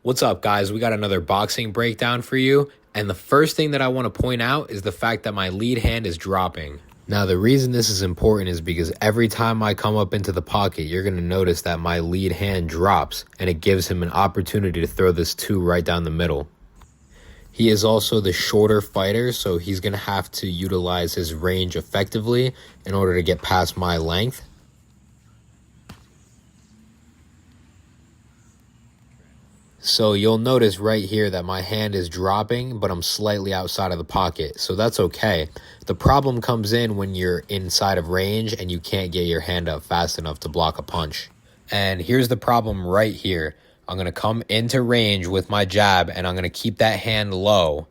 What's up, guys? We got another boxing breakdown for you. And the first thing that I want to point out is the fact that my lead hand is dropping. Now, the reason this is important is because every time I come up into the pocket, you're going to notice that my lead hand drops, and it gives him an opportunity to throw this two right down the middle. He is also the shorter fighter, so he's going to have to utilize his range effectively in order to get past my length. So you'll notice right here that my hand is dropping, but I'm slightly outside of the pocket, so that's okay. The problem comes in when you're inside of range and you can't get your hand up fast enough to block a punch. And here's the problem right here. I'm going to come into range with my jab, and I'm going to keep that hand low.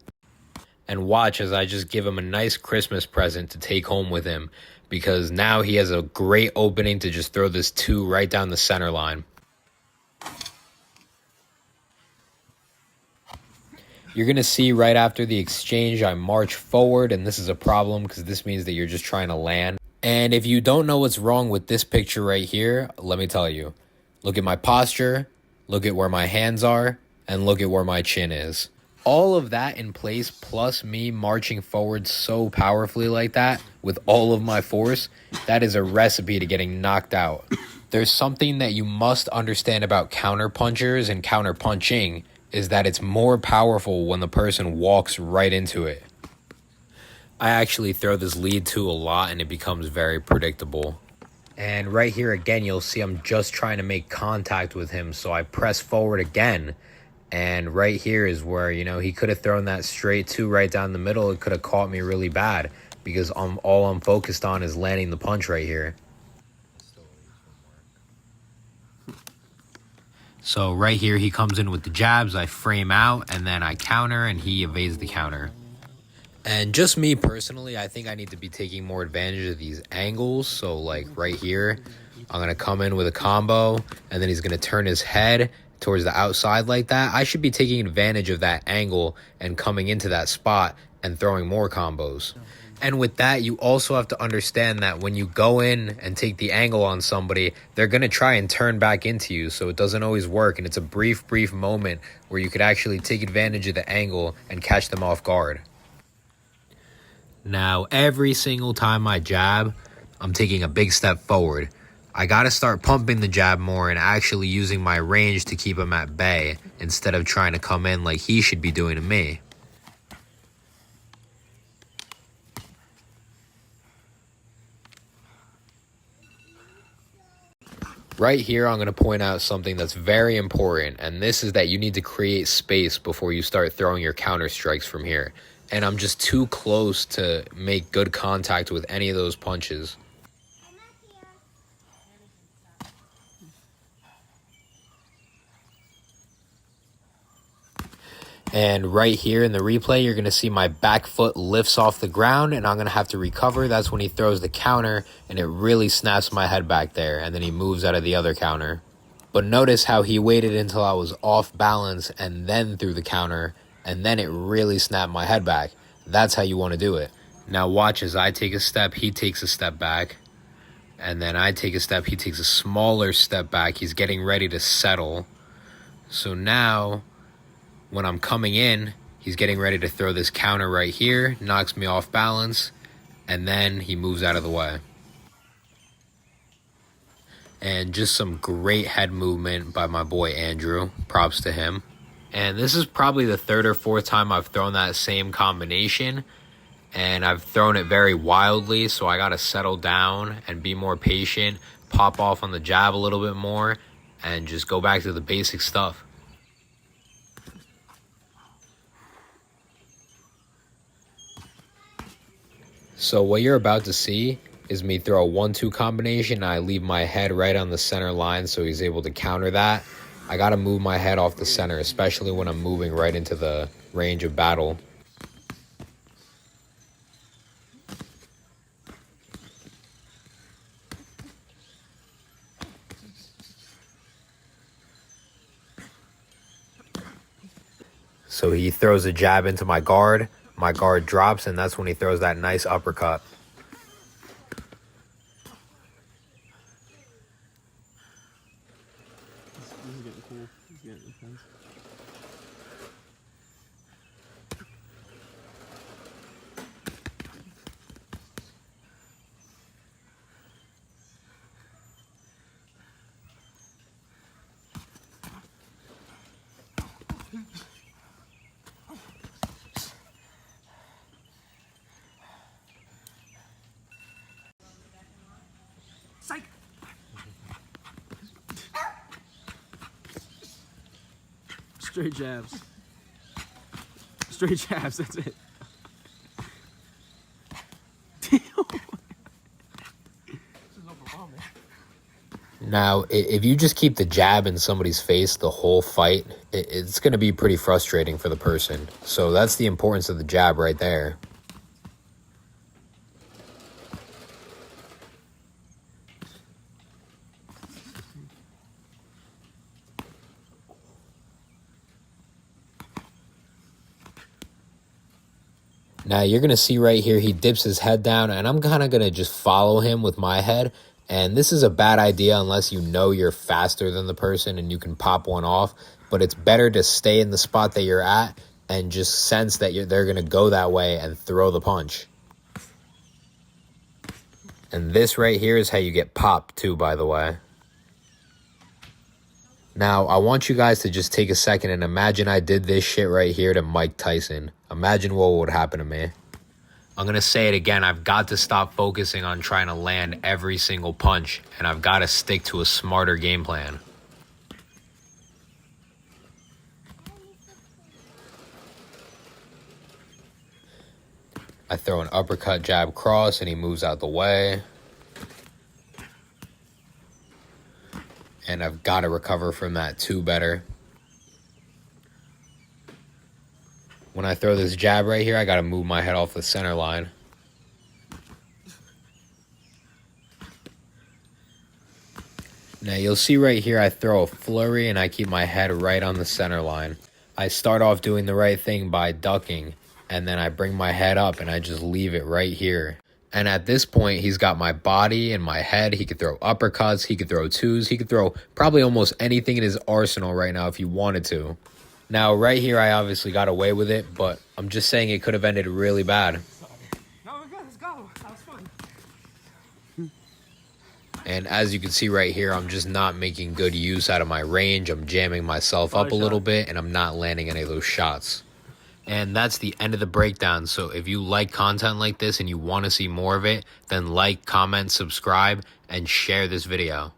And watch as I just give him a nice Christmas present to take home with him, because now he has a great opening to just throw this two right down the center line. You're going to see right after the exchange, I march forward, and this is a problem because this means that you're just trying to land. And if you don't know what's wrong with this picture right here, let me tell you. Look at my posture, look at where my hands are, and look at where my chin is. All of that in place, plus me marching forward so powerfully like that, with all of my force, that is a recipe to getting knocked out. There's something that you must understand about counter punchers and counter punching, is that it's more powerful when the person walks right into it. I actually throw this lead two a lot and it becomes very predictable. And right here again, you'll see I'm just trying to make contact with him, so I press forward again. And right here is where, he could have thrown that straight two right down the middle. It could have caught me really bad because all I'm focused on is landing the punch right here. So right here, he comes in with the jabs, I frame out, and then I counter, and he evades the counter. And just me personally, I think I need to be taking more advantage of these angles. So like right here, I'm going to come in with a combo, and then he's going to turn his head towards the outside like that. I should be taking advantage of that angle and coming into that spot and throwing more combos. And with that, you also have to understand that when you go in and take the angle on somebody, they're going to try and turn back into you. So it doesn't always work. And it's a brief moment where you could actually take advantage of the angle and catch them off guard. Now, every single time I jab, I'm taking a big step forward. I got to start pumping the jab more and actually using my range to keep him at bay instead of trying to come in like he should be doing to me. Right here, I'm going to point out something that's very important, and this is that you need to create space before you start throwing your counter strikes from here. And I'm just too close to make good contact with any of those punches. And right here in the replay, you're going to see my back foot lifts off the ground, and I'm going to have to recover. That's when he throws the counter, and it really snaps my head back there, and then he moves out of the other counter. But notice how he waited until I was off balance and then threw the counter, and then it really snapped my head back. That's how you want to do it. Now watch as I take a step, he takes a step back, and then I take a step, he takes a smaller step back. He's getting ready to settle. So now, when I'm coming in, he's getting ready to throw this counter right here, knocks me off balance, and then he moves out of the way. And just some great head movement by my boy Andrew. Props to him. And this is probably the third or fourth time I've thrown that same combination. And I've thrown it very wildly, so I got to settle down and be more patient, pop off on the jab a little bit more, and just go back to the basic stuff. So what you're about to see is me throw a 1-2 combination, and I leave my head right on the center line so he's able to counter that. I got to move my head off the center, especially when I'm moving right into the range of battle. So he throws a jab into my guard drops, and that's when he throws that nice uppercut. This is getting cool. This is getting intense. Psych. Straight jabs. Straight jabs, that's it. Now, if you just keep the jab in somebody's face the whole fight, it's going to be pretty frustrating for the person. So that's the importance of the jab right there. Now, you're going to see right here, he dips his head down, and I'm kind of going to just follow him with my head. And this is a bad idea unless you know you're faster than the person and you can pop one off. But it's better to stay in the spot that you're at and just sense that they're going to go that way and throw the punch. And this right here is how you get popped too, by the way. Now, I want you guys to just take a second and imagine I did this shit right here to Mike Tyson. Imagine what would happen to me. I'm going to say it again. I've got to stop focusing on trying to land every single punch, and I've got to stick to a smarter game plan. I throw an uppercut, jab, cross, and he moves out the way. And I've got to recover from that too better. When I throw this jab right here, I got to move my head off the center line. Now you'll see right here, I throw a flurry and I keep my head right on the center line. I start off doing the right thing by ducking, and then I bring my head up and I just leave it right here. And at this point, he's got my body and my head. He could throw uppercuts, he could throw twos, he could throw probably almost anything in his arsenal right now if he wanted to. Now, right here, I obviously got away with it, but I'm just saying it could have ended really bad. No, we're good. Let's go. That was fun. And as you can see right here, I'm just not making good use out of my range. I'm jamming myself up a little bit, and I'm not landing any of those shots. And that's the end of the breakdown. So if you like content like this and you want to see more of it, then like, comment, subscribe, and share this video.